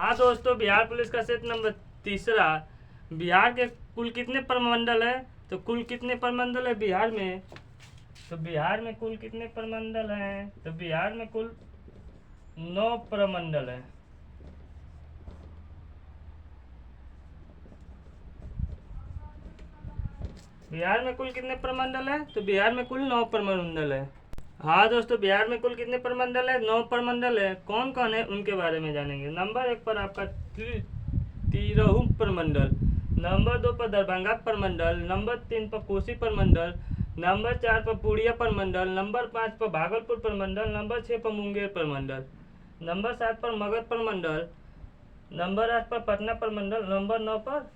हाँ दोस्तों, बिहार पुलिस का सेट नंबर तीसरा। बिहार के कुल कितने प्रमंडल है? तो कुल कितने प्रमंडल है बिहार में? तो बिहार में कुल कितने प्रमंडल हैं? तो बिहार में कुल 9 प्रमंडल है। बिहार में कुल कितने प्रमंडल है? तो बिहार में कुल 9 प्रमंडल है। हाँ दोस्तों, बिहार में कुल कितने प्रमंडल है? 9 प्रमंडल है। कौन कौन है उनके बारे में जानेंगे। नंबर 1 पर आपका तिरहु प्रमंडल, नंबर 2 पर दरभंगा प्रमंडल, नंबर 3 पर कोसी प्रमंडल, नंबर 4 पर पूर्णिया प्रमंडल, नंबर 5 पर भागलपुर प्रमंडल, नंबर 6 पर मुंगेर प्रमंडल, नंबर 7 पर मगध प्रमंडल, नंबर 8 पर पटना प्रमंडल, नंबर 9 पर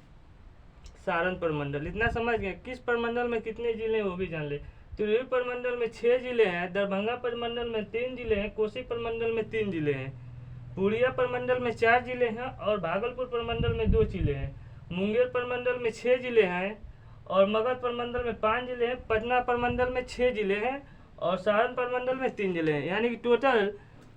सारण प्रमंडल। इतना समझ गए। किस प्रमंडल में कितने जिले हैं वो भी जान ले। तिरहुत प्रमंडल में 6 जिले हैं, दरभंगा प्रमंडल में 3 जिले हैं, कोसी प्रमंडल में 3 जिले हैं, पूर्णिया प्रमंडल में 4 जिले हैं और भागलपुर प्रमंडल में 2 जिले हैं, मुंगेर प्रमंडल में 6 जिले हैं और मगध प्रमंडल में 5 जिले हैं, पटना प्रमंडल में 6 जिले हैं और सारण प्रमंडल में 3 जिले हैं। यानी कि टोटल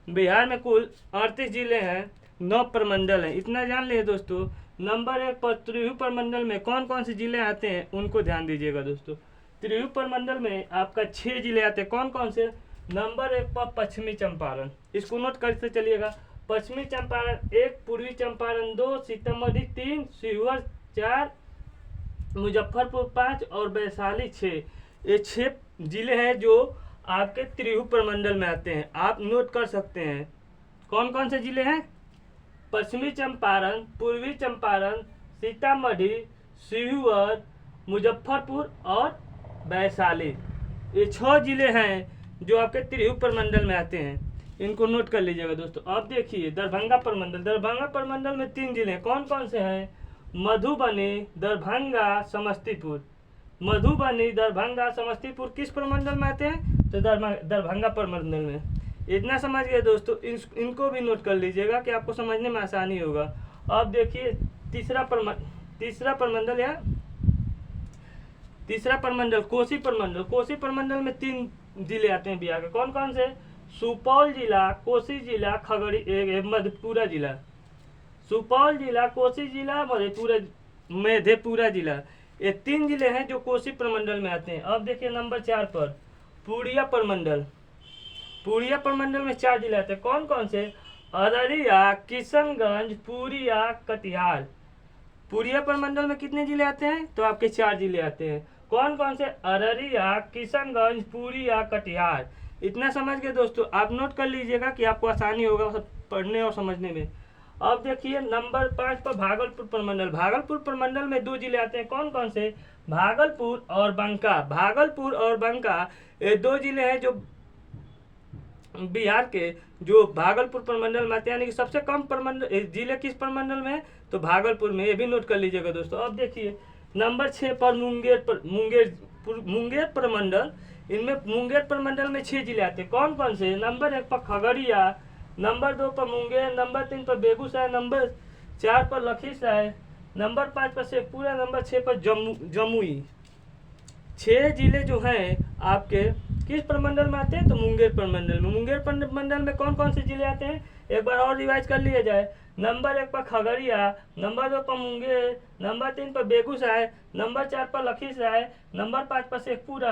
बिहार में कुल 38 जिले हैं, 9 प्रमंडल हैं। इतना जान लिए दोस्तों। नंबर 1 पर तिरहुत प्रमंडल में कौन कौन से जिले आते हैं उनको ध्यान दीजिएगा दोस्तों। तिरहुत प्रमंडल में आपका 6 जिले आते हैं। कौन कौन से? नंबर 1 पर पश्चिमी चंपारण, इसको नोट करते चलिएगा। पश्चिमी चंपारण 1, पूर्वी चंपारण 2, सीतामढ़ी 3, शिवहर 4, मुजफ्फरपुर 5 और वैशाली 6। ये 6 जिले हैं जो आपके तिरहुत प्रमंडल में आते हैं। आप नोट कर सकते हैं। कौन कौन से जिले हैं? पश्चिमी चंपारण, पूर्वी चंपारण, सीतामढ़ी, शिवहर, मुजफ्फरपुर और वैशाली। ये 6 जिले हैं जो आपके तिरहुत प्रमंडल में आते हैं। इनको नोट कर लीजिएगा दोस्तों। अब देखिए दरभंगा प्रमंडल। दरभंगा प्रमंडल में 3 जिले हैं। कौन कौन से हैं? मधुबनी, दरभंगा, समस्तीपुर। मधुबनी, दरभंगा, समस्तीपुर किस प्रमंडल में आते हैं? तो दरभंगा प्रमंडल में। इतना समझ गए दोस्तों। इनको भी नोट कर लीजिएगा कि आपको समझने में आसानी होगा। अब देखिए तीसरा प्रमंडल कोसी प्रमंडल। कोसी प्रमंडल में 3 जिले आते हैं बिहार के। कौन कौन से? सुपौल जिला, कोसी जिला, मधेपुरा जिला। सुपौल जिला, कोसी जिला, मधेपुरा जिला। ये 3 जिले हैं जो कोसी प्रमंडल में आते हैं। अब देखिए नंबर 4 पर पूर्णिया प्रमंडल। पूर्णिया प्रमंडल में 4 जिले आते हैं। कौन कौन से? अररिया, किशनगंज, पूर्णिया, कटिहार। पूर्णिया प्रमंडल में कितने जिले आते हैं? तो आपके 4 जिले आते हैं। कौन कौन से? अररिया, किशनगंज, पूर्णिया, कटिहार। इतना समझ के दोस्तों आप नोट कर लीजिएगा कि आपको आसानी होगा पढ़ने और समझने में। अब देखिए नंबर 5 पर भागलपुर प्रमंडल। भागलपुर प्रमंडल में 2 जिले आते हैं। कौन कौन से? भागलपुर और बांका। भागलपुर और बांका ये 2 जिले हैं जो बिहार के जो भागलपुर प्रमंडल में आते हैं। यानी कि सबसे कम प्रमंडल जिले किस प्रमंडल में है? तो भागलपुर में। ये भी नोट कर लीजिएगा दोस्तों। अब देखिए नंबर 6 पर मुंगेर प्रमंडल। इनमें मुंगेर प्रमंडल में 6 जिले आते हैं। कौन कौन से? नंबर 1 पर खगड़िया, नंबर 2 पर मुंगेर, नंबर 3 पर बेगूसराय, नंबर 4 पर लखीसराय, नंबर 5 पर शेखपुरा, नंबर 6 पर जमुई। 6 जिले जो हैं आपके किस प्रमंडल में आते हैं? तो मुंगेर प्रमंडल में। मुंगेर प्रमंडल में कौन कौन से जिले आते हैं? एक बार और रिवाइज कर लिया जाए। नंबर 1 पर खगड़िया, नंबर 2 पर मुंगेर, नंबर 3 पर बेगूसराय, नंबर 4 पर लखीसराय, नंबर 5 पर शेखपुर,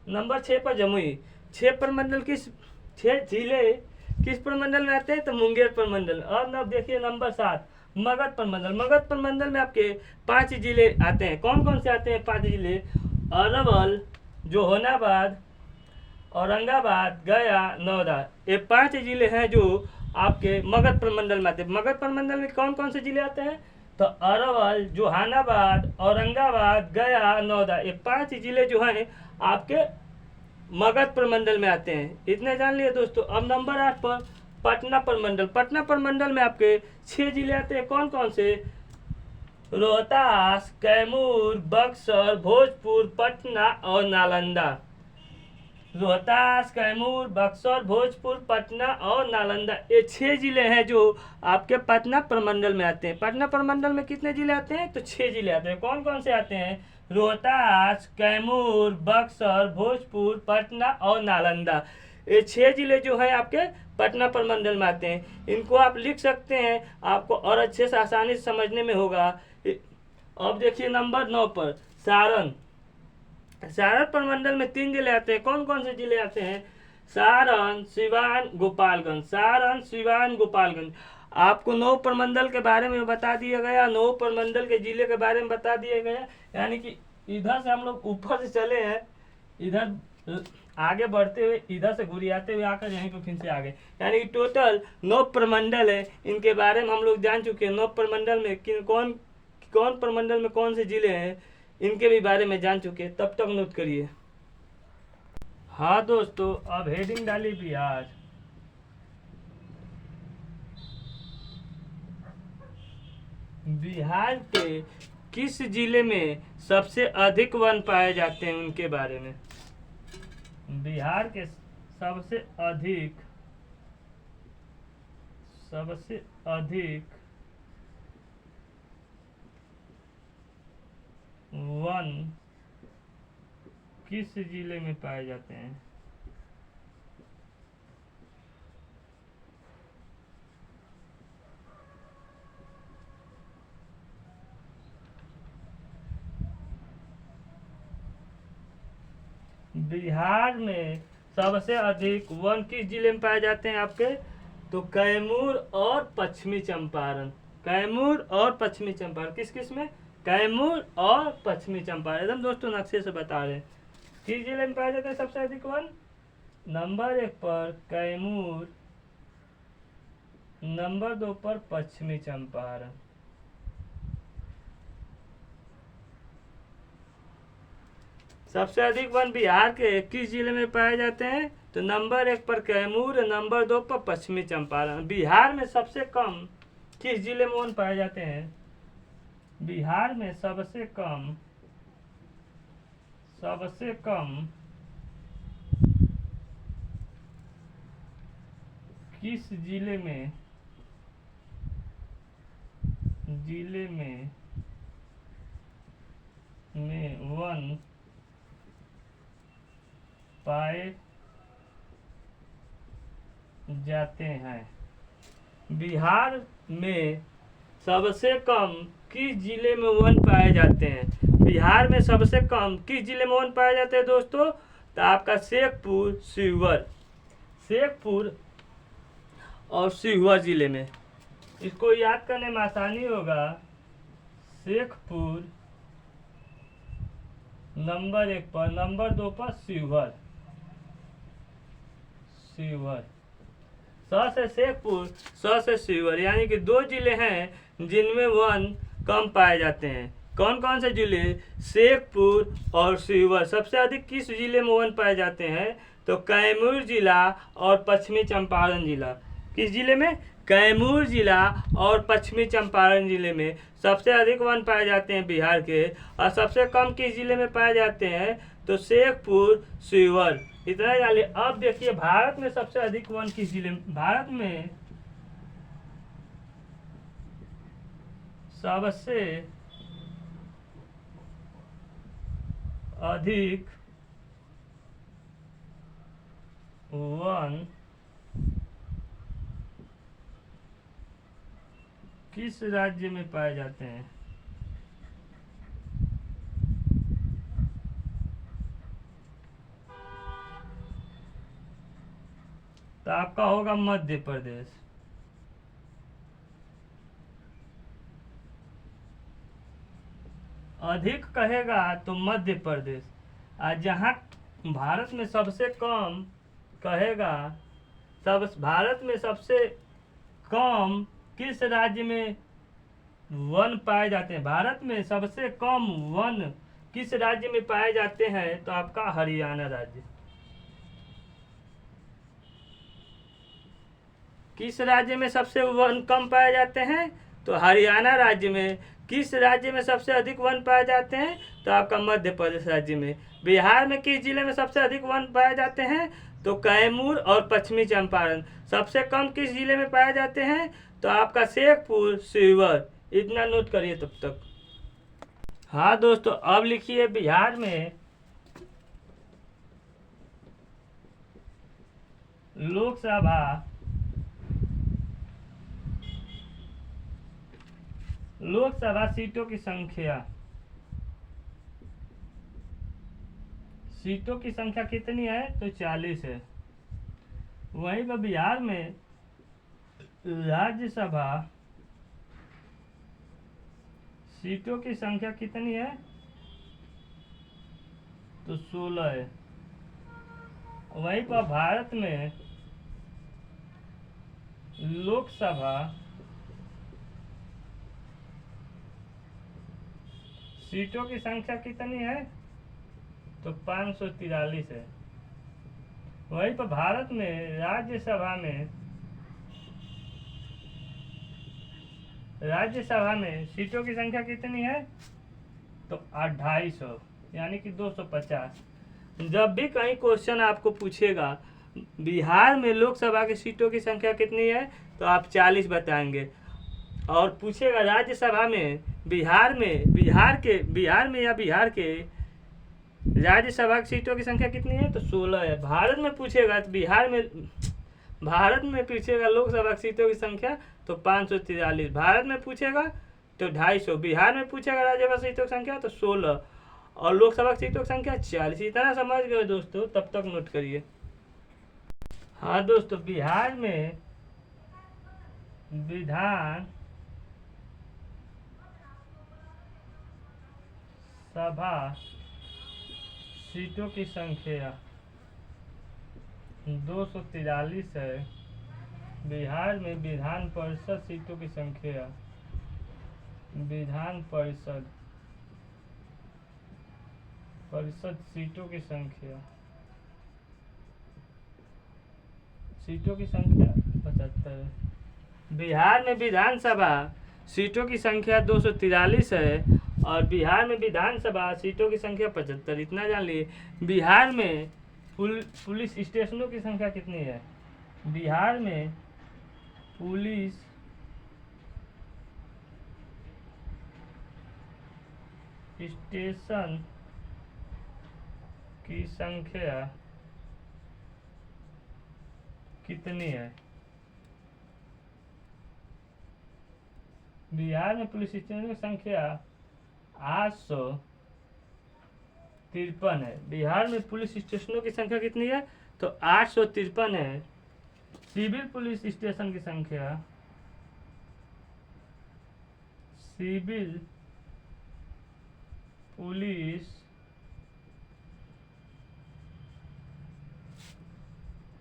नंबर 6 पर जमुई। 6 जिले किस प्रमंडल में आते हैं? तो मुंगेर प्रमंडल। अब देखिए नंबर 7 मगध प्रमंडल। मगध प्रमंडल में आपके 5 जिले आते हैं। कौन कौन से आते हैं 5 जिले? अरवल, जहानाबाद, औरंगाबाद, गया, नौदा। ये 5 जिले हैं जो आपके मगध प्रमंडल में आते हैं। मगध प्रमंडल में कौन कौन से जिले आते हैं? तो अरवल, जहानाबाद, औरंगाबाद, गया, नौदा। ये 5 जिले जो हैं आपके मगध प्रमंडल में आते हैं। इतने जान लिए दोस्तों। अब नंबर 8 पर पटना प्रमंडल। पटना प्रमंडल में आपके 6 जिले आते हैं। कौन कौन से? रोहतास, कैमूर, बक्सर, भोजपुर, पटना और नालंदा। रोहतास, कैमूर, बक्सर, भोजपुर, पटना और नालंदा। ये 6 जिले हैं जो आपके पटना प्रमंडल में आते हैं। पटना प्रमंडल में कितने जिले आते हैं? तो 6 जिले आते हैं। कौन कौन से आते हैं? रोहतास, कैमूर, बक्सर, भोजपुर, पटना और नालंदा। ये 6 जिले जो हैं आपके पटना प्रमंडल में आते हैं। इनको आप लिख सकते हैं, आपको और अच्छे से आसानी से समझने में होगा। अब देखिए नंबर 9 पर सारण। सारण प्रमंडल में 3 जिले आते हैं। कौन कौन से जिले आते हैं? सारण, सिवान, गोपालगंज। सारण, सिवान, गोपालगंज। आपको 9 प्रमंडल के बारे में बता दिया गया, 9 प्रमंडल के जिले के बारे में बता दिया गया। यानी कि इधर से हम लोग ऊपर से चले हैं, इधर आगे बढ़ते हुए इधर से घुरियाते हुए आकर यहीं पे फिर से आ गए। यानी कि टोटल 9 प्रमंडल है, इनके बारे में हम लोग जान चुके हैं। 9 प्रमंडल में कौन कौन प्रमंडल में कौन से जिले हैं, इनके भी बारे में जान चुके हैं। तब तक नोट करिए। हाँ दोस्तों, अब हेडिंग डाली बिहार। बिहार के किस जिले में सबसे अधिक वन पाए जाते हैं, उनके बारे में। बिहार के सबसे अधिक वन किस जिले में पाए जाते हैं? बिहार में सबसे अधिक वन किस जिले में पाए जाते हैं आपके? तो कैमूर और पश्चिमी चंपारण। कैमूर और पश्चिमी चंपारण। किस किस में? कैमूर और पश्चिमी चंपारण। एकदम दोस्तों नक्शे से बता रहे हैं किस जिले में पाए जाते हैं सबसे अधिक वन। नंबर 1 पर कैमूर, नंबर 2 पर पश्चिमी चंपारण। सबसे अधिक वन बिहार के किस जिले में पाए जाते हैं? तो नंबर 1 पर कैमूर, नंबर 2 पर पश्चिमी चंपारण। बिहार में सबसे कम किस जिले में वन पाए जाते हैं? बिहार में सबसे कम किस जिले में वन पाए जाते हैं? बिहार में सबसे कम किस जिले में वन पाए जाते हैं? बिहार में सबसे कम किस जिले में वन पाए जाते हैं दोस्तों? तो आपका शेखपुर, शिवहर। शेखपुर और शिवहर जिले में। इसको याद करने में आसानी होगा। शेखपुर नंबर 1 पर, नंबर 2 पर शिवहर। स से शेखपुर, स से शिवहर। यानी कि 2 जिले हैं जिनमें वन कम पाए जाते हैं। कौन कौन से जिले? शेखपुर और शिवहर। सबसे अधिक किस जिले में वन पाए जाते हैं? तो कैमूर जिला और पश्चिमी चंपारण जिला। किस जिले में? कैमूर जिला और पश्चिमी चंपारण जिले में सबसे अधिक वन पाए जाते हैं बिहार के। और सबसे कम किस जिले में पाए जाते हैं? तो शेखपुर, शिवहर। इतना जानिए। अब देखिए भारत में सबसे अधिक वन किस जिले में? भारत में सबसे अधिक वन किस राज्य में पाए जाते हैं? तो आपका होगा मध्य प्रदेश। अधिक कहेगा तो मध्य प्रदेश। और जहाँ भारत में सबसे कम कहेगा, भारत में सबसे कम किस राज्य में वन पाए जाते हैं? भारत में सबसे कम वन किस राज्य में पाए जाते हैं? तो आपका हरियाणा राज्य। किस राज्य में सबसे वन कम पाए जाते हैं? तो हरियाणा राज्य में। किस राज्य में सबसे अधिक वन पाए जाते हैं? तो आपका मध्य प्रदेश राज्य में। बिहार में किस जिले में सबसे अधिक वन पाए जाते हैं? तो कैमूर और पश्चिमी चंपारण। सबसे कम किस जिले में पाए जाते हैं? तो आपका शेखपुर, शिवहर। इतना नोट करिए तब तक। हाँ दोस्तों, अब लिखिए बिहार में लोकसभा लोकसभा सीटों की संख्या कितनी है? तो 40 है। वहीं पर बिहार में राज्यसभा सीटों की संख्या कितनी है? तो 16 है। वहीं पर भारत में लोकसभा सीटों की संख्या कितनी है? तो 543 है। वहीं पर भारत में राज्यसभा में सीटों की संख्या कितनी है? तो 250, यानी कि 250। जब भी कहीं क्वेश्चन आपको पूछेगा बिहार में लोकसभा की सीटों की संख्या कितनी है, तो आप 40 बताएंगे। और पूछेगा राज्यसभा में बिहार के राज्यसभा की सीटों की संख्या कितनी है? तो 16 है। भारत में पूछेगा तो भारत में पूछेगा लोकसभा की सीटों की संख्या, तो 543। भारत में पूछेगा तो 250। बिहार में पूछेगा राज्यसभा सीटों की संख्या, तो 16 और लोकसभा की सीटों की संख्या 40। इतना समझ गए दोस्तों? तब तक नोट करिए। हाँ दोस्तों, बिहार में विधान सभा सीटों की संख्या 243 है। बिहार में विधान परिषद सीटों की संख्या परिषद सीटों की संख्या 75 है। बिहार में विधानसभा सीटों की संख्या 243 है और बिहार में विधानसभा सीटों की संख्या 75। इतना जान लिए। बिहार में पुलिस स्टेशनों की संख्या कितनी है? बिहार में पुलिस स्टेशन की संख्या कितनी है? बिहार में पुलिस स्टेशनों की संख्या 853 है। बिहार में पुलिस स्टेशनों की संख्या कितनी है? तो 853 है। सिविल पुलिस स्टेशन की संख्या सिविल पुलिस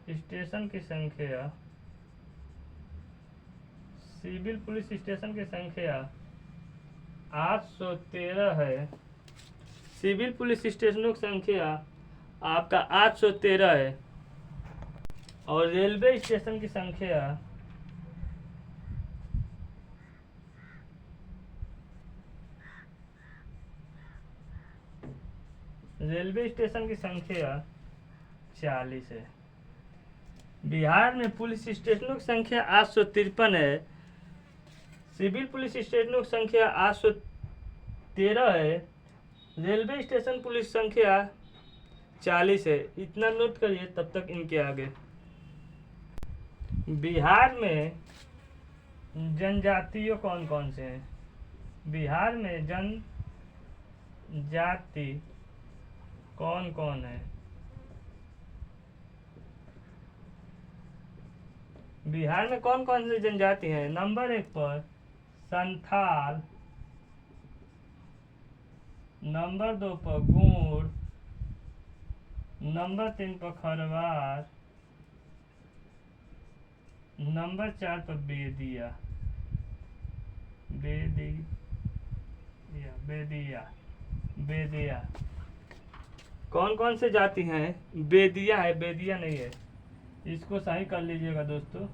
स्टेशन की संख्या सिविल पुलिस स्टेशन की संख्या 813 है। सिविल पुलिस स्टेशनों की संख्या आपका 813 है। और रेलवे स्टेशन की संख्या रेलवे स्टेशन की संख्या 40 है। बिहार में पुलिस स्टेशनों की संख्या 853 है। सिविल पुलिस स्टेशनों की संख्या 813 है। रेलवे स्टेशन पुलिस संख्या 40 है। इतना नोट करिए, तब तक इनके आगे। बिहार में जनजातीय कौन कौन से हैं? बिहार में जनजाति कौन कौन है? बिहार में कौन कौन सी जनजाति हैं? नंबर 1 पर संथाल, नंबर 2 पर गूड़, नंबर 3 पर खरवार, नंबर 4 पर बेदिया। कौन कौन से जाति हैं? बेदिया है, बेदिया नहीं है। इसको सही कर लीजिएगा दोस्तों।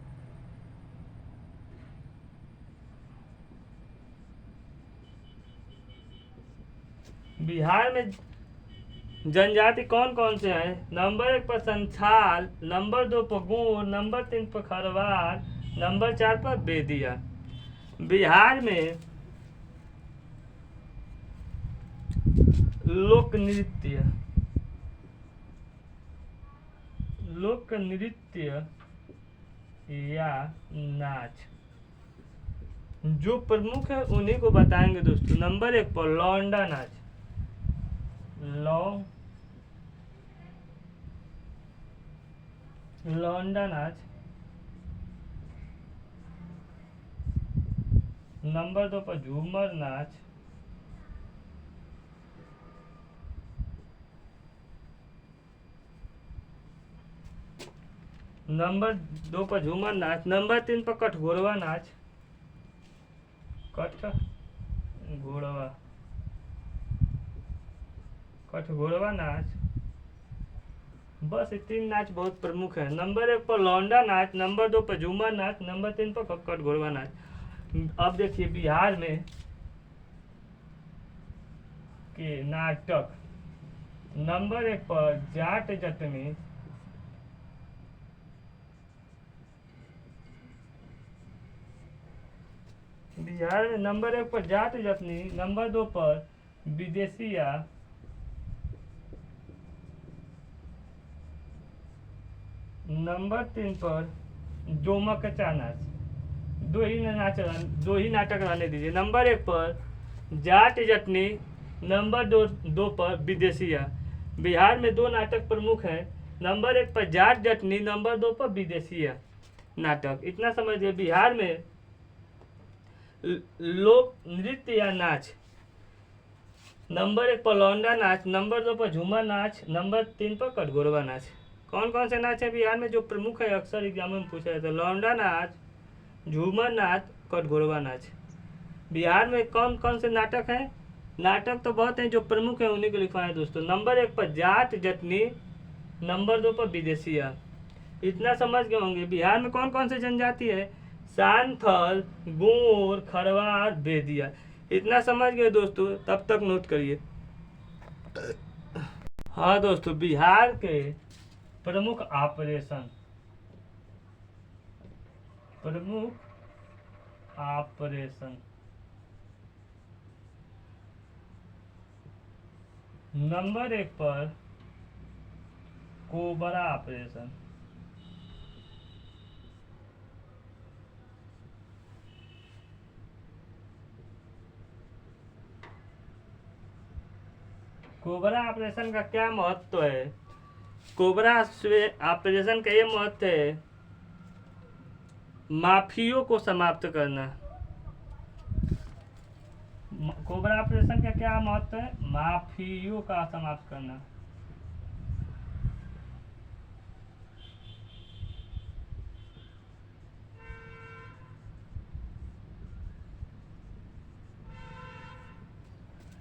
बिहार में जनजाति कौन कौन से हैं? नंबर 1 पर संथाल, नंबर 2 पर गूड़, नंबर 3 पर खरवार, नंबर 4 पर बेदिया। बिहार में लोक नृत्य या नाच। जो प्रमुख है उन्हीं को बताएंगे दोस्तों। नंबर 1 पर लौंडा नाच, लौंडा नाच। नंबर 2 पर झूमर नाच, नंबर 2 पर झूमर नाच। नंबर 3 पर कठघोरवा नाच, कठघोरवा, कठघोरवा नाच। बस ये 3 नाच बहुत प्रमुख है। नंबर 1 पर लौंडा नाच, नंबर 2 पर झूमर नाच, नंबर 3 पर कठघोरवा नाच। अब देखिए बिहार में के नाटक। नंबर 1 पर जाट जटनी, बिहार में नंबर 1 पर जाट जटनी, नंबर 2 पर विदेशिया, नंबर 3 पर डोमकचा नाच। दो ही नाटक रहने दीजिए। नंबर 1 पर जाट जटनी, नंबर 2 पर विदेशिया। बिहार में 2 नाटक प्रमुख हैं। नंबर 1 पर जाट जटनी, नंबर 2 पर विदेशिया नाटक। इतना समझिए बिहार में लोक नृत्य या नाच। नंबर 1 पर लौंडा नाच, नंबर 2 पर झूमर नाच, नंबर 3 पर कठघोरवा नाच। कौन कौन से नाच है बिहार में जो प्रमुख है, अक्सर एग्जाम में पूछा जाता है? लौंडा नाच, झूमर नाच, कठघोरवा नाच। बिहार में कौन कौन से नाटक हैं? नाटक तो बहुत हैं, जो प्रमुख है उन्हीं को लिखवाएं दोस्तों। नंबर 1 पर जाट जटनी, नंबर 2 पर विदेशिया। इतना समझ गए होंगे बिहार में कौन कौन से जनजाति है? सांथल, गोर, खरवार, बेदिया। इतना समझ गए दोस्तों, तब तक नोट करिए। हाँ दोस्तों, बिहार के प्रमुख ऑपरेशन, नंबर 1 पर कोबरा ऑपरेशन, कोबरा ऑपरेशन का क्या महत्व है? कोबरा ऑपरेशन का ये महत्व है, माफियों को समाप्त करना। कोबरा ऑपरेशन का क्या महत्व है? माफियों का समाप्त करना।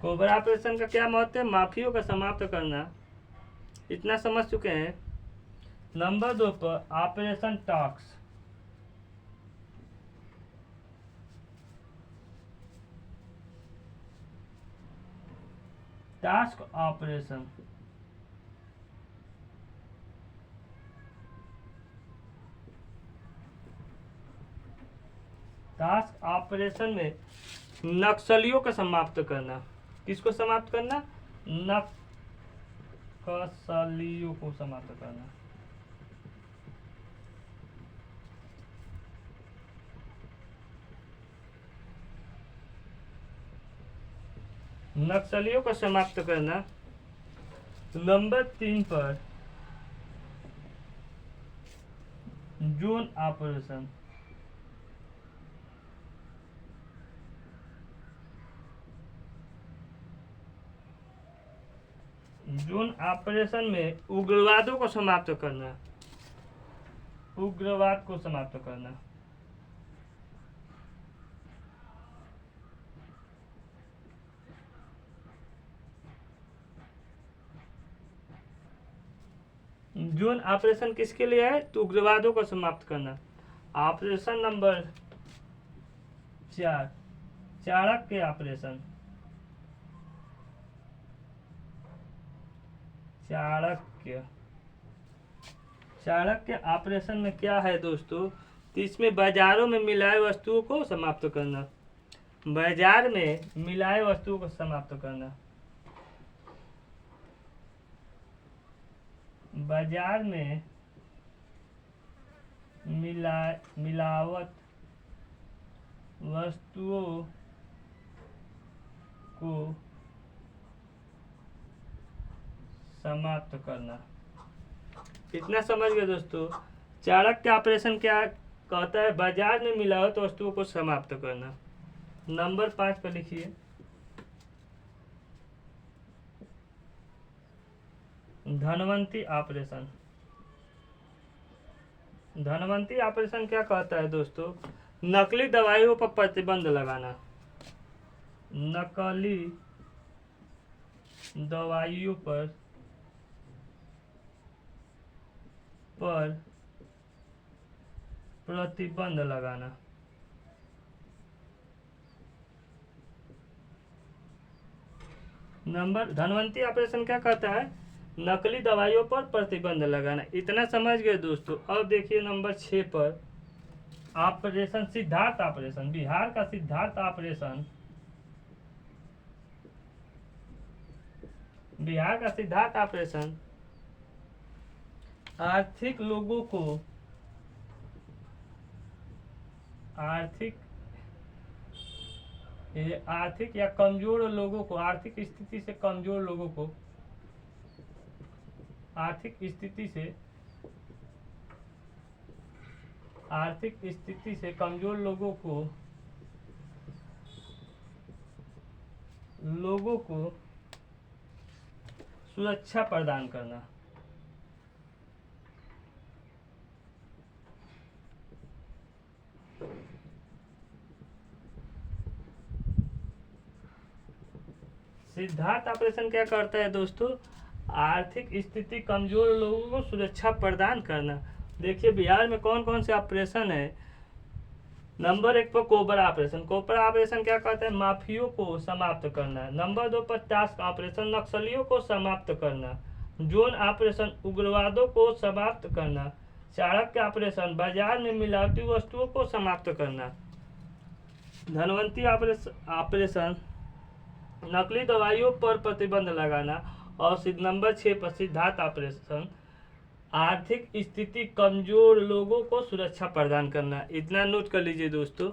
कोबरा ऑपरेशन का क्या महत्व है? माफियों का समाप्त करना। इतना समझ चुके हैं। नंबर 2 पर operation talks, task operation. Task operation में नक्सलियों को समाप्त करना। किसको समाप्त करना? नक्सलियों को समाप्त करना। नक्सलियों को समाप्त करना। नंबर 3 पर जोन ऑपरेशन, जोन ऑपरेशन में उग्रवादों को समाप्त करना, उग्रवाद को समाप्त करना। जोन ऑपरेशन किसके लिए है? तो उग्रवादों को समाप्त करना। Operation number 4 Chanakya operation, Chanakya operation में क्या है दोस्तों? तो इसमें बाजारों में मिलाए वस्तुओं को समाप्त करना। बाजार में मिलाए वस्तुओं को समाप्त करना। बाजार में मिलावट वस्तुओं को समाप्त करना। इतना समझ गए दोस्तों। चाणक्य ऑपरेशन क्या कहता है? बाजार में मिलावट वस्तुओं को समाप्त करना। नंबर 5 पर लिखिए, धनवंती ऑपरेशन। धनवंती ऑपरेशन क्या कहता है दोस्तों? नकली दवाइयों पर प्रतिबंध लगाना। नकली दवाइयों पर प्रतिबंध लगाना। धनवंती ऑपरेशन क्या कहता है? नकली दवाइयों पर प्रतिबंध लगाना। इतना समझ गए दोस्तों। अब देखिए नंबर 6 पर, ऑपरेशन सिद्धार्थ ऑपरेशन। बिहार का सिद्धार्थ ऑपरेशन, बिहार का सिद्धार्थ ऑपरेशन आर्थिक लोगों को आर्थिक या कमजोर लोगों को, आर्थिक स्थिति से कमजोर लोगों को, आर्थिक स्थिति से कमजोर लोगों को सुरक्षा प्रदान करना। सिद्धार्थ ऑपरेशन क्या करता है दोस्तों? आर्थिक स्थिति कमजोर लोगों को सुरक्षा प्रदान करना। देखिए बिहार में कौन कौन से ऑपरेशन है। नंबर 1 पर कोबरा ऑपरेशन। कोबरा ऑपरेशन क्या कहता है? माफियों को समाप्त करना। नंबर 2 पर टास्क ऑपरेशन, नक्सलियों को समाप्त करना। जोन ऑपरेशन, उग्रवादों को समाप्त करना। चाणक्य ऑपरेशन, बाजार में मिलावटी वस्तुओं को समाप्त करना। धनवंती ऑपरेशन, नकली दवाइयों पर प्रतिबंध लगाना। और नंबर 6 पर सिद्धार्थ ऑपरेशन, आर्थिक स्थिति कमजोर लोगों को सुरक्षा प्रदान करना। इतना नोट कर लीजिए दोस्तों।